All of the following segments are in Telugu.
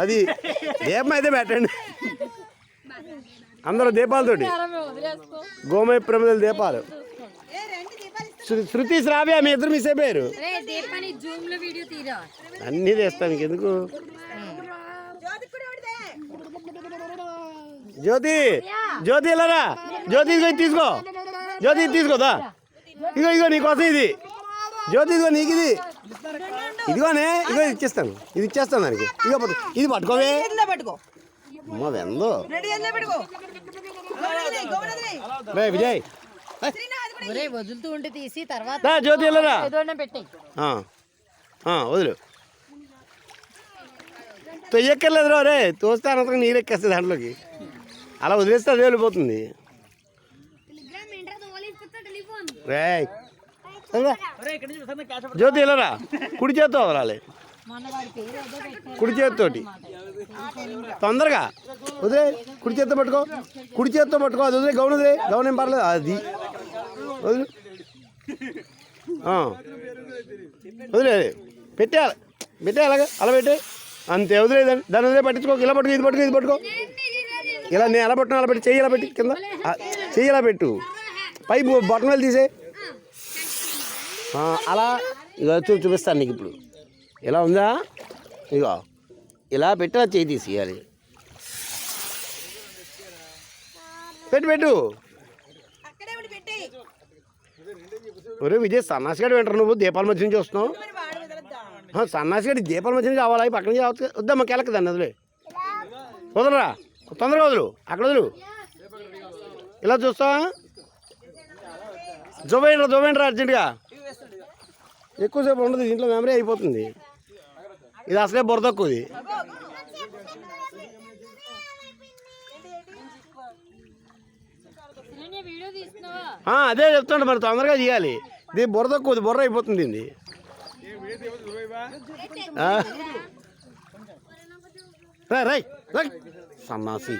అది దీపం అయితే పెట్టండి అందరూ దీపాలతోటి గోమయ ప్రమిదల దీపాలు. శృతి శ్రావ్య మీ ఇద్దరు మిస్ అయిపోయారు. అన్నీ తీస్తాను మీకు ఎందుకు. జ్యోతి జ్యోతి వెళ్ళరా జ్యోతి ఇదిగో తీసుకో జ్యోతి తీసుకోదా ఇగో ఇగో నీకోసం ఇది జ్యోతి ఇదిగో నీకు ఇది ఇదిగోనే ఇగో ఇచ్చేస్తాను ఇది ఇచ్చేస్తాను దానికి ఇగో ఇది పట్టుకోవే అమ్మ వెందో రే విజయ్ వదులుతూ ఉంటే తీసి తర్వాత జ్యోతి వెళ్ళరా వదులు తొయ్యక్కర్లేదు రా రే తోస్తే అనంతరం నీరు ఎక్కేస్తుంది దాంట్లోకి అలా వదిలేస్తే అదే వెళ్ళిపోతుంది. రే జ్యోతి వెళ్ళరా కుడి చేత్తో వదలాలి కుడి చేతితోటి తొందరగా వదిలే కుడి చేత్తో పట్టుకో కుడి చేత్తో పట్టుకో అది వదిలే గౌన్ వదిలే గౌన్ ఏం పర్లేదు అది వదిలే వదిలే పెట్టేయాలి పెట్టే అలాగే అలా పెట్టే అంతే వదిలేదండి దాన్ని వదిలే పట్టించుకో ఇలా పట్టుకో ఇది పట్టుకో ఇది పట్టుకో ఇలా నేను ఎలా పట్టుకున్నా అలా పెట్టి చెయ్యి ఇలా పెట్టి కింద చెయ్యి ఇలా పెట్టు పై బొట్టన వెళ్ళి తీసే అలా ఇక చూపిస్తాను నీకు ఇప్పుడు ఇలా ఉందా ఇగో ఇలా పెట్టి అలా చేయి తీసేయాలి పెట్టు పెట్టు ఒరే విజయ్ సన్నాసిగాడు వింటారు నువ్వు దీపాల మధ్య నుంచి వస్తున్నావు సన్నాసిగాడి దీపాల మధ్య నుంచి కావాలా పక్కన నుంచి వద్దమ్మా కెలకదండి అదిలే వదలరా తొందరగా వదులు అక్కడ వదులు ఇలా చూస్తావా జోవేండ్రా అర్జెంటుగా ఎక్కువసేపు ఉండదు దీంట్లో మెమరీ అయిపోతుంది ఇది అసలే బుర్ర తక్కువది అదే చెప్తాడు మరి తొందరగా చేయాలి ఇది బుర్ర తక్కువది బుర్ర అయిపోతుంది ఇది రై సన్నాసి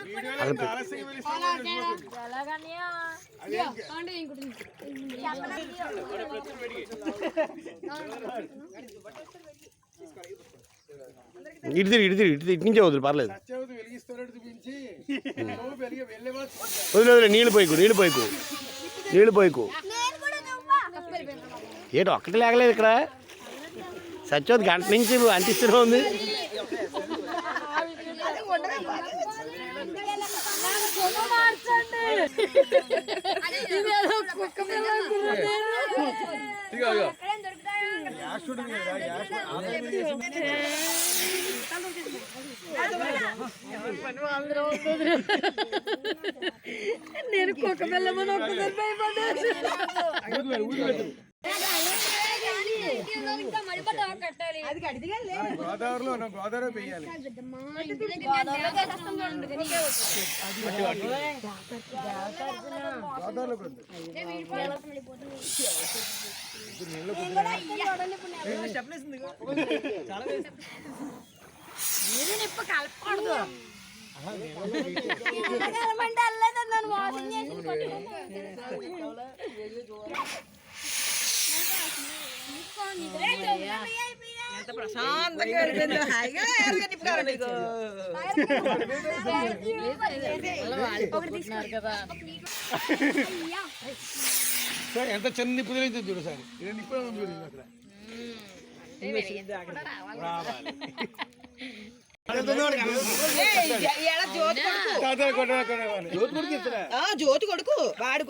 ఇటు తిరిగి ఇటు నుంచే వదులు పర్లేదు వదిలే నీళ్ళు పోయికు ఏటో ఒక్కటి లేకలేదు ఇక్కడ సత్యోది గంట నుంచి అంటిస్తూనే ఉంది. నేను కుక్క పిల్లమని ఒక్కసారి భయపడ్డాను. గోదావరి వేయాలి కలపకూడదు ఎంత ప్రశాంతంగా ఎంత చిన్న నిప్పు తెలియదు చూడు సార్ నిప్పు జ్యోతి కొడుకు వాడు